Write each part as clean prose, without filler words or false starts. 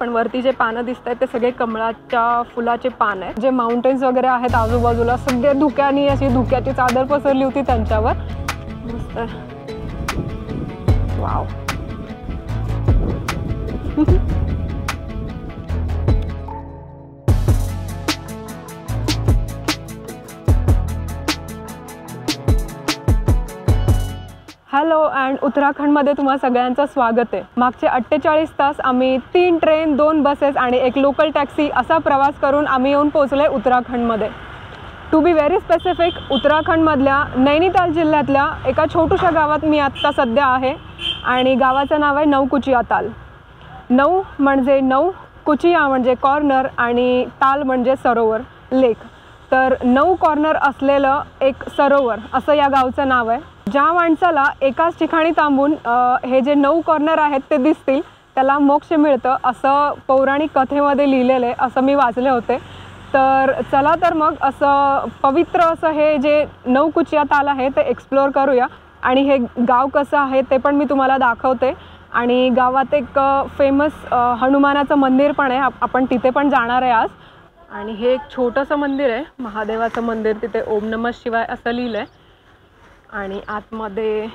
पण वरती जे पानं दिसत आहेत ते सगळे कमळाच्या फुलाचे पान आहेत। जे माउंटेन्स वगैरे आहेत आजूबाजूला सगळे धुक्यानी अशी धुक्याची चादर पसरली होती त्यांच्यावर। मस्त वाव। हॅलो अँड उत्तराखंडमध्ये तुम्हा सगळ्यांचं स्वागत आहे। मागचे 48 तास आम्ही 3 ट्रेन 2 बसेस आणि एक लोकल टॅक्सी असा प्रवास करून आम्ही येऊन पोहोचले उत्तराखंडमध्ये। टू बी व्हेरी स्पेसिफिक उत्तराखंडमधल्या नैनीताल जिल्ह्यातल्या एका छोट्याशा गावात मी आत्ता सध्या आहे आणि गावाचं नाव आहे नौकुचिया ताल। नौ म्हणजे नौ, कुचिया म्हणजे कॉर्नर आणि ताल म्हणजे सरोवर लेक। तर 9 कॉर्नर असलेलं एक सरोवर असं या गावचं नाव आहे। ज्या माणसाला एकाच ठिकाणी थांबून हे जे 9 कॉर्नर आहेत ते दिसतील त्याला मोक्ष मिळतं असं पौराणिक कथेमध्ये लिहिलेलं आहे, असं मी वाचले होते। तर चला तर मग असं पवित्र असं हे जे नौकुचिया ताल आहे ते एक्सप्लोअर करूया आणि हे गाव कसं आहे ते पण मी तुम्हाला दाखवते। आणि गावात एक फेमस हनुमानाचं मंदिर पण आहे, आपण तिथे पण जाणार आहे आज। आणि हे एक छोटंसं मंदिर आहे, महादेवाचं मंदिर, तिथे ओम नमः शिवाय असं लिहिलं आहे आणि आतमध्ये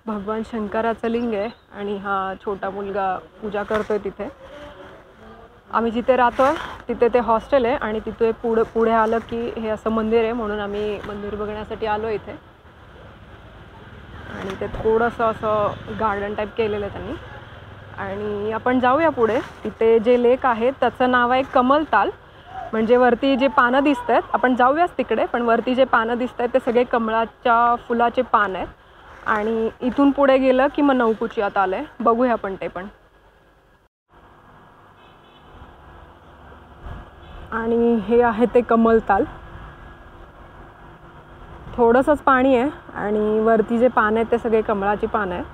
भगवान शंकराचं लिंग आहे आणि हा छोटा मुलगा पूजा करतोय तिथे। आम्ही जिथे राहतोय तिथे ते हॉस्टेल आहे आणि तिथे पुढे आलं की हे असं मंदिर आहे, म्हणून आम्ही मंदिर बघण्यासाठी आलो इथे। आणि ते थोडंसं असं गार्डन टाईप केलेलं आहे त्यांनी। आणि आपण जाऊया पुढे, तिथे जे लेक आहे त्याचं नाव आहे कमलताल। म्हणजे वरती जे पानं दिसत आहेत, आपण जाऊयाच तिकडे, पण वरती जे पानं दिसत आहेत ते सगळे कमळाच्या फुलाचे पान आहेत। आणि इथून पुढे गेलं की मग नौकुचिया ताल आहे, बघूया आपण ते पण। आणि हे आहे ते कमलताल, थोडंसंच पाणी आहे आणि वरती जे पान आहेत ते सगळे कमळाची पान आहेत।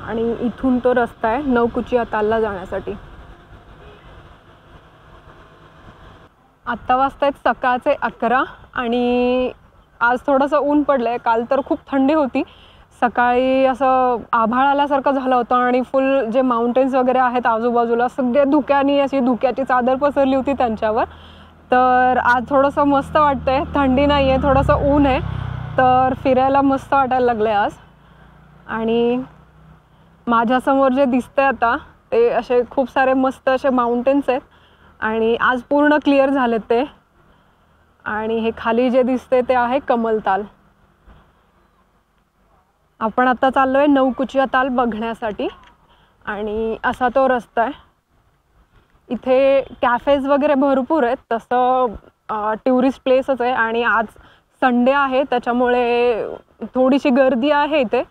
आणि इथून तो रस्ता आहे नौकुचिया तालला जाण्यासाठी। आत्ता वाजतायत सकाळचे 11 आणि आज थोडंसं ऊन पडलंय। काल तर खूप थंडी होती, सकाळी असं आभाळ आल्यासारखं झालं होतं आणि फुल जे माउंटेन्स वगैरे आहेत आजूबाजूला सगळे धुक्यानी अशी धुक्याची चादर पसरली होती त्यांच्यावर। तर आज थोडंसं मस्त वाटतंय, थंडी नाही आहे, थोडंसं ऊन आहे, तर फिरायला मस्त वाटायला लागलं आहे आज। आणि माझ्यासमोर जे दिसतंय आता ते असे खूप सारे मस्त असे माउंटेन्स आहेत आणि आज पूर्ण क्लिअर झालेत ते। आणि हे खाली जे दिसते ते आहे कमलताल। आपण आता चाललो आहे नौकुचिया ताल बघण्यासाठी आणि असा तो रस्ता आहे। इथे कॅफेज वगैरे भरपूर आहेत, तसं टुरिस्ट प्लेसच आहे आणि आज संडे आहे त्याच्यामुळे थोडीशी गर्दी आहे इथे।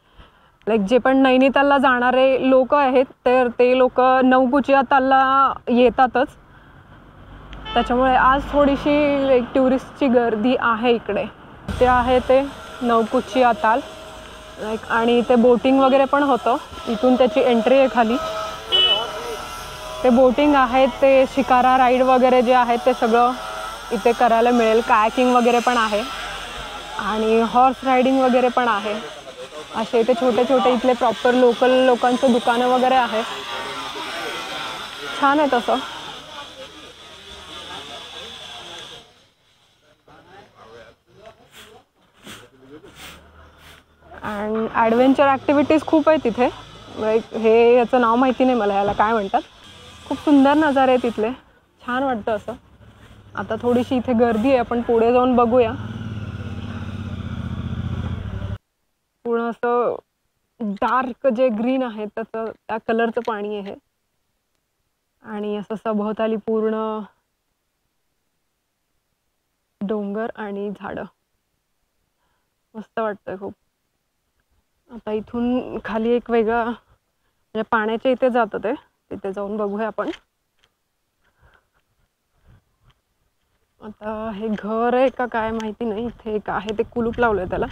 लाईक जे पण नैनीतालला जाणारे लोक आहेत तर ते लोक नौकुचिया तालला येतातच, त्याच्यामुळे आज थोडीशी लाईक टुरिस्टची गर्दी आहे इकडे। ते आहे ते नौकुचिया ताल लाईक, आणि इथे बोटिंग वगैरे पण होतं, इथून त्याची एंट्री आहे खाली। ते बोटिंग आहे, ते शिकारा राईड वगैरे जे आहेत ते सगळं इथे करायला मिळेल। कायाकिंग वगैरे पण आहे आणि हॉर्स रायडिंग वगैरे पण आहे। असे इथे छोटे छोटे इथले प्रॉपर लोकल लोकांचं दुकानं वगैरे आहे, छान आहे तसं। अँड ॲडव्हेंचर ॲक्टिव्हिटीज खूप आहे तिथे, लाईक हे याचं नाव माहिती नाही मला, याला काय म्हणतात। खूप सुंदर नजारे आहे तिथले, छान वाटतं असं। आता थोडीशी इथे गर्दी आहे, आपण पुढे जाऊन बघूया। पूर्ण असं डार्क जे ग्रीन आहे त्याचं त्या कलरचं पाणी आहे आणि असं सभोवताली पूर्ण डोंगर आणि झाडं, मस्त वाटतंय खूप। आता इथून खाली एक वेगळा म्हणजे पाण्याच्या इथे जातं ते, तिथे जाऊन बघूया आपण। आता हे घर आहे का काय माहिती नाही, इथे एक आहे ते कुलूप लावलंय त्याला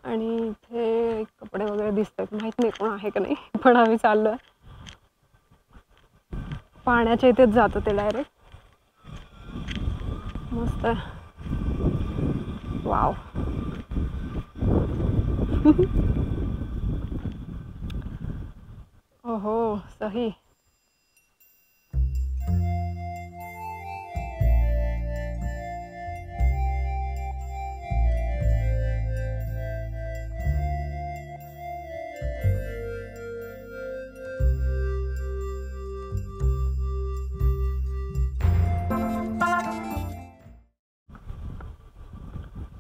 आणि इथे कपडे वगैरे दिसतात, माहित नाही कोण आहे का नाही, पण आम्ही चाललोय। पाण्याच्या इथेच जातं ते डायरेक्ट, मस्त आहे. वाव. ओहो सही.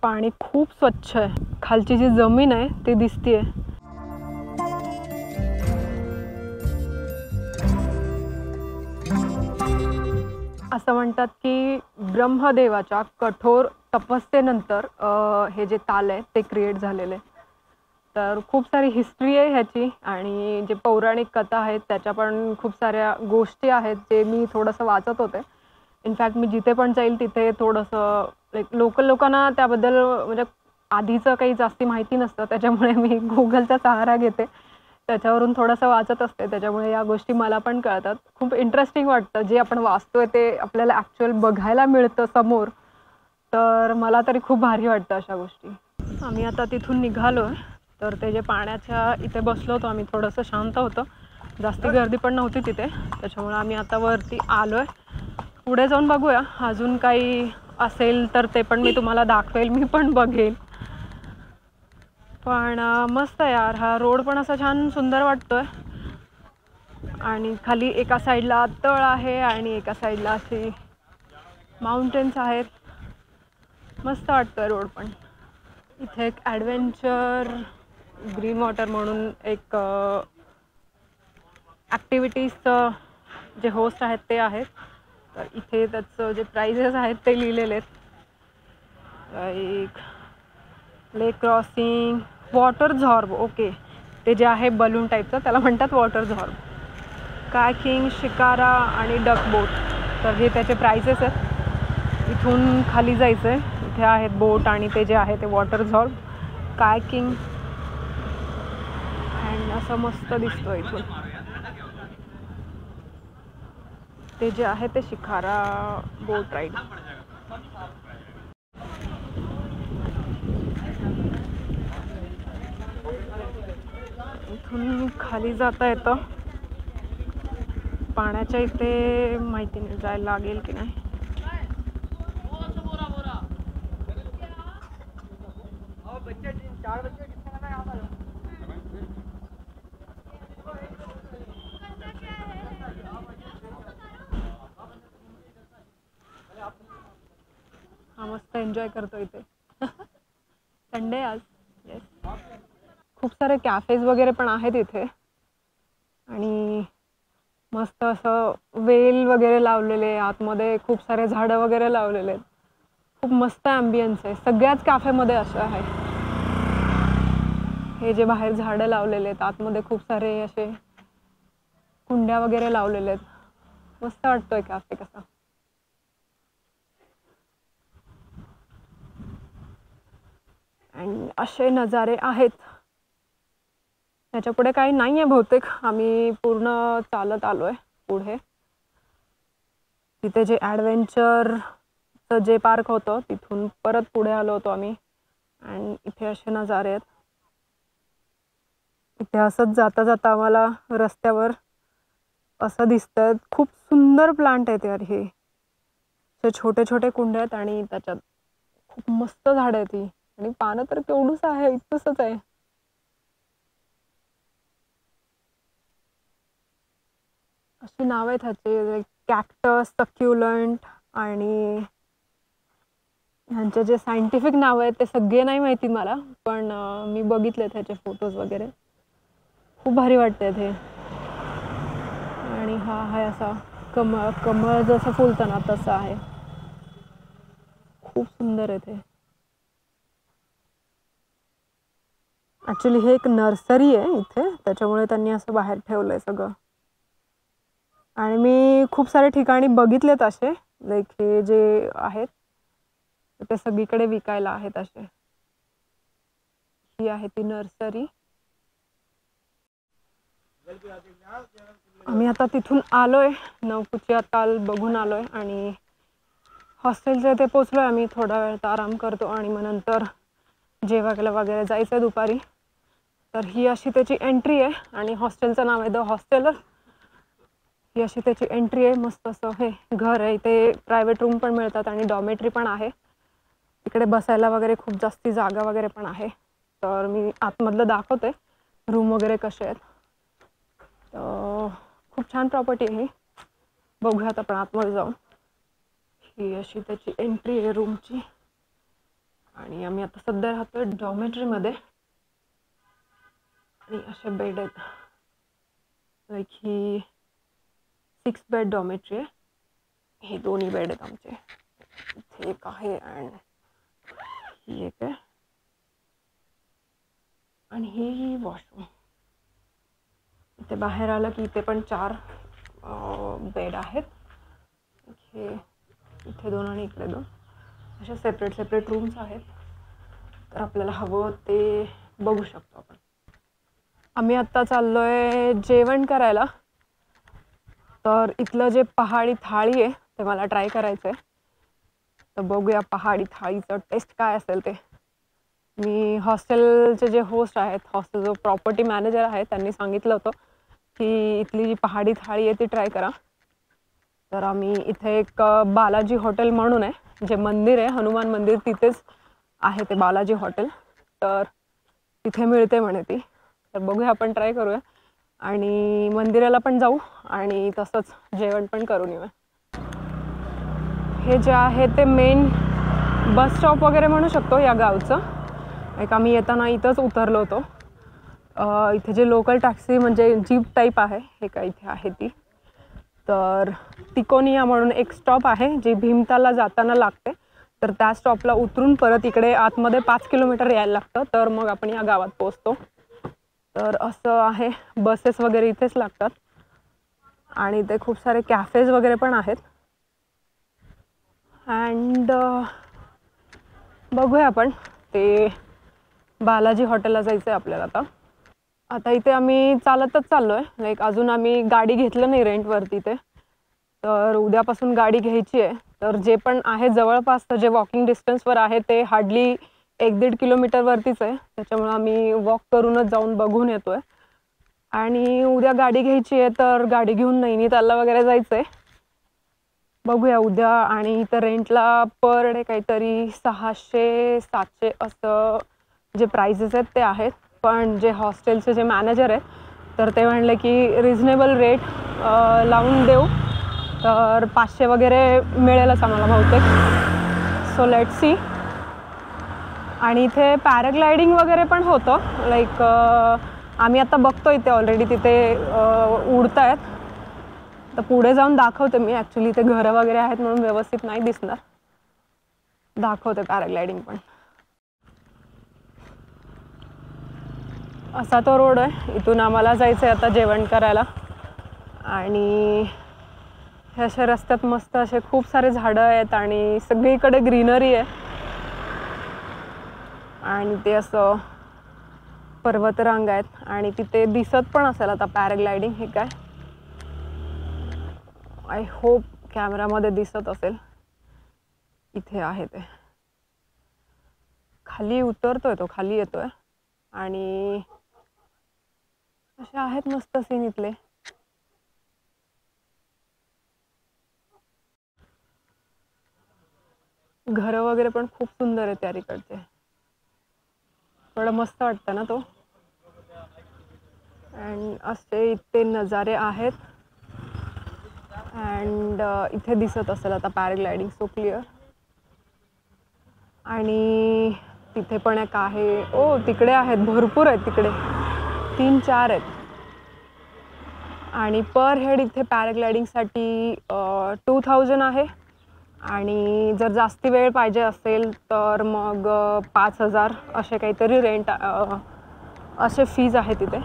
पाणी खूप स्वच्छ आहे. खालची जी जमीन आहे ती दिसतीये. असं म्हणतात की ब्रह्मदेवाच्या कठोर तपस्येनंतर हे जे ताल आहे ते क्रिएट झालेले. तर खूप सारी हिस्ट्री आहे ह्याची आणि जे पौराणिक कथा आहेत त्याच्या पण खूप साऱ्या गोष्टी आहेत जे मी थोडंसं वाचत होते. इनफॅक्ट मी जिथे पण जाईल तिथे थोडंसं लाईक लोकल लोकांना त्याबद्दल म्हणजे आधीचं काही जास्ती माहिती नसतं, त्याच्यामुळे मी गुगलचा सहारा घेते. त्याच्यावरून थोडंसं वाचत असते, त्याच्यामुळे या गोष्टी मला पण कळतात. खूप इंटरेस्टिंग वाटतं जे आपण वाचतोय ते आपल्याला ॲक्च्युअल बघायला मिळतं समोर. तर मला तरी खूप भारी वाटतं अशा गोष्टी. आम्ही आता तिथून निघालो आहे. तर ते जे पाण्याच्या इथे बसलो होतो आम्ही, थोडंसं शांत होतं, जास्ती गर्दी पण नव्हती तिथे, त्याच्यामुळे आम्ही आता वरती आलो आहे. पुढे जाऊन बघूया अजून काही असेल तर ते पण मी तुम्हाला दाखवेल, मी पण बघेल. पण मस्त यार, हा रोड पण असा छान सुंदर वाटतोय. आणि खाली एका साईडला तळ आहे आणि एका साईडला अशी माउंटेन्स आहेत. मस्त वाटतोय रोड पण. इथे एक ॲडव्हेंचर ग्रीन वॉटर म्हणून एक ॲक्टिव्हिटीजचं जे होस्ट आहेत ते आहेत. तर इथे त्याचं जे प्राइजेस आहेत ते लिहिलेले आहेत. एक लेक क्रॉसिंग, वॉटर झॉर्ब, ओके, ते जे आहे बलून टाईपचं त्याला म्हणतात वॉटर झॉर्ब. कायकिंग, शिकारा आणि डक बोट, तर हे त्याचे प्राइसेस आहेत. इथून खाली जायचं आहे. इथे आहेत बोट आणि ते जे आहे ते वॉटर झॉर्ब. कायकिंग अँड असं मस्त दिसतं इथून. ते जे आहे ते शिकारा बोट राईड. इथून खाली जाता येतं. पाण्याच्या इथे माहिती नाही जायला लागेल की नाही. हा मस्त एन्जॉय करतो इथे. संडे आज. येस. खूप सारे कॅफेज वगैरे पण आहेत इथे आणि मस्त असं वेल वगैरे लावलेले, आतमध्ये खूप सारे झाडं वगैरे लावलेले आहेत. खूप मस्त ॲम्बियन्स आहे. सगळ्याच कॅफेमध्ये असं आहे. हे जे बाहेर झाडं लावलेले आहेत, आतमध्ये खूप सारे असे कुंड्या वगैरे लावलेले आहेत. मस्त वाटतोय कॅफे कसा. आणि असे नजारे आहेत. त्याच्या पुढे काही नाही आहे बहुतेक. आम्ही पूर्ण चालत आलो आहे पुढे. तिथे जे ॲडव्हेंचरचं जे पार्क होतं तिथून परत पुढे आलो होतो आम्ही. आणि इथे असे नजारे आहेत. इथे असंच जाता जाता आम्हाला रस्त्यावर असं दिसतं. खूप सुंदर प्लांट आहेत यार हे. असे छोटे छोटे कुंडे आहेत आणि त्याच्यात खूप मस्त झाडं आहेत ही. आणि पानं तर केवढूच आहे, इतकंच आहे. अशी नाव आहेत ह्याचे, कॅक्टस, सक्युलंट, आणि ह्यांचे जे सायंटिफिक नाव आहेत ते सगळे नाही माहिती मला, पण मी बघितले त्याचे फोटोज वगैरे. खूप भारी वाटते ते. आणि हा आहे असा कमळ, कमळ जसं फुलतं ना तसं आहे. खूप सुंदर आहे ते. ॲक्च्युली हे एक नर्सरी आहे इथे, त्याच्यामुळे त्यांनी असं बाहेर ठेवलं आहे सगळं. आणि मी खूप सारे ठिकाणी बघितलेत असे, लाईक हे जे आहेत ते सगळीकडे विकायला आहेत असे. ही आहे ती नर्सरी. आम्ही आता तिथून आलोय, नवकुचिया ताल बघून आलोय आणि हॉस्टेलच्या इथे पोचलो आहे आम्ही. थोडा वेळ तर आराम करतो आणि मग नंतर जेवायला वगैरे जायचं आहे दुपारी. तर ही अशी त्याची एंट्री आहे आणि हॉस्टेलचं नाव आहे द हॉस्टेलर. ही अशी त्याची एंट्री आहे. मस्त असं हे घर आहे. इथे प्रायव्हेट रूम पण मिळतात आणि डॉर्मेटरी पण आहे. इकडे बसायला वगैरे खूप जास्ती जागा वगैरे पण आहे. तर मी आतमधलं दाखवते रूम वगैरे कसे आहेत. तर खूप छान प्रॉपर्टी आहे ही. बघूयात आपण आतमध्ये जाऊन. ही अशी त्याची एंट्री आहे रूमची आणि आम्ही आता सध्या राहतोय डॉर्मेटरीमध्ये. आणि असे बेड आहेत. लाईक ही 6 बेड डॉर्मेटरी आहे. हे दोन्ही बेड आहेत आमचे. इथे एक आहे अँड ही एक आहे आणि ही वॉशरूम. इथे बाहेर आलं की इथे पण 4 बेड आहेत. हे इथे 2 आणि इकडे 2 अशा सेपरेट रूम्स आहेत. तर आपल्याला हवं ते बघू शकतो आपण. आम्ही आत्ता चाललो आहे जेवण करायला. तर इथलं जे पहाडी थाळी आहे ते मला ट्राय करायचं आहे. तर बघूया पहाडी थाळीचं टेस्ट काय असेल ते. मी हॉस्टेलचे जे होस्ट आहेत, हॉस्टेल जो प्रॉपर्टी मॅनेजर आहे, त्यांनी सांगितलं होतं की इथली जी पहाडी थाळी आहे ती ट्राय करा. तर आम्ही इथे एक बालाजी हॉटेल म्हणून आहे, जे मंदिर आहे हनुमान मंदिर तिथेच आहे ते बालाजी हॉटेल. तर तिथे मिळते म्हणे ती. तर बघूया आपण ट्राय करूया आणि मंदिराला पण जाऊ आणि तसंच जेवण पण करून येऊया. हे जे आहे ते मेन बस स्टॉप वगैरे म्हणू शकतो या गावचं. एक आम्ही येताना इथंच उतरलो होतो. इथे जे लोकल टॅक्सी म्हणजे जीप टाईप आहे हे काय इथे आहे ती. तर तिकोनिया म्हणून एक स्टॉप आहे जी भीमतालला जाताना लागते. तर त्या स्टॉपला उतरून परत इकडे आतमध्ये 5 किलोमीटर यायला लागतं. तर मग आपण या गावात पोचतो. तर असं आहे. बसेस वगैरे इथेच लागतात आणि इथे खूप सारे कॅफेज वगैरे पण आहेत. अँड बघूया आपण ते बालाजी हॉटेलला जायचं आहे आपल्याला. आता इथे आम्ही चालतच चाललो आहे. लाईक अजून आम्ही गाडी घेतलं नाही रेंटवरती ते. तर उद्यापासून गाडी घ्यायची आहे. तर जे पण आहे जवळपास जे वॉकिंग डिस्टन्सवर आहे ते हार्डली 1-1.5 किलोमीटरवरतीच आहे. त्याच्यामुळे आम्ही वॉक करूनच जाऊन बघून येतो आहे. आणि उद्या गाडी घ्यायची आहे तर गाडी घेऊन नैनितालला वगैरे जायचं आहे. बघूया उद्या. आणि इथं रेंटला पर डे काहीतरी 600-700 असं जे प्राइजेस आहेत ते आहेत. पण जे हॉस्टेलचे जे मॅनेजर आहेत तर ते म्हणले की रिझनेबल रेट लावून देऊ. तर 500 वगैरे मिळेलच आम्हाला बहुतेक. So let see. आणि इथे पॅराग्लायडिंग वगैरे पण होतं. लाईक आम्ही आता बघतो इथे ऑलरेडी तिथे उडत आहेत. तर पुढे जाऊन दाखवते मी. ॲक्च्युली इथे घरं वगैरे आहेत म्हणून व्यवस्थित नाही दिसणार. दाखवते पॅराग्लायडिंग पण. असा तो रोड आहे. इथून आम्हाला जायचं आहे आता जेवण करायला. आणि हे अशा रस्त्यात मस्त असे खूप सारे झाडं आहेत आणि सगळीकडे ग्रीनरी आहे. आणि ते असं पर्वतरांग आहेत आणि तिथे दिसत पण असेल आता पॅराग्लायडिंग हे काय. आय होप कॅमेरामध्ये दिसत असेल. इथे आहे ते. खाली उतरतोय तो, खाली येतोय आणि असे आहेत मस्त सीन इथले. घरं वगैरे पण खूप सुंदर आहेत त्या इकडचे. थोडं मस्त वाटतं ना तो. अँड असे इथे नजारे आहेत. अँड इथे दिसत असेल आता पॅराग्लायडिंग सो क्लिअर. आणि तिथे पण एक आहे. ओ तिकडे आहेत, भरपूर आहेत तिकडे. 3-4 आहेत. आणि पर हेड इथे पॅराग्लायडिंगसाठी 2000 आहे. आणि जर जास्ती वेळ पाहिजे असेल तर मग 5000 असे काहीतरी रेंट असे फीज आहे तिथे.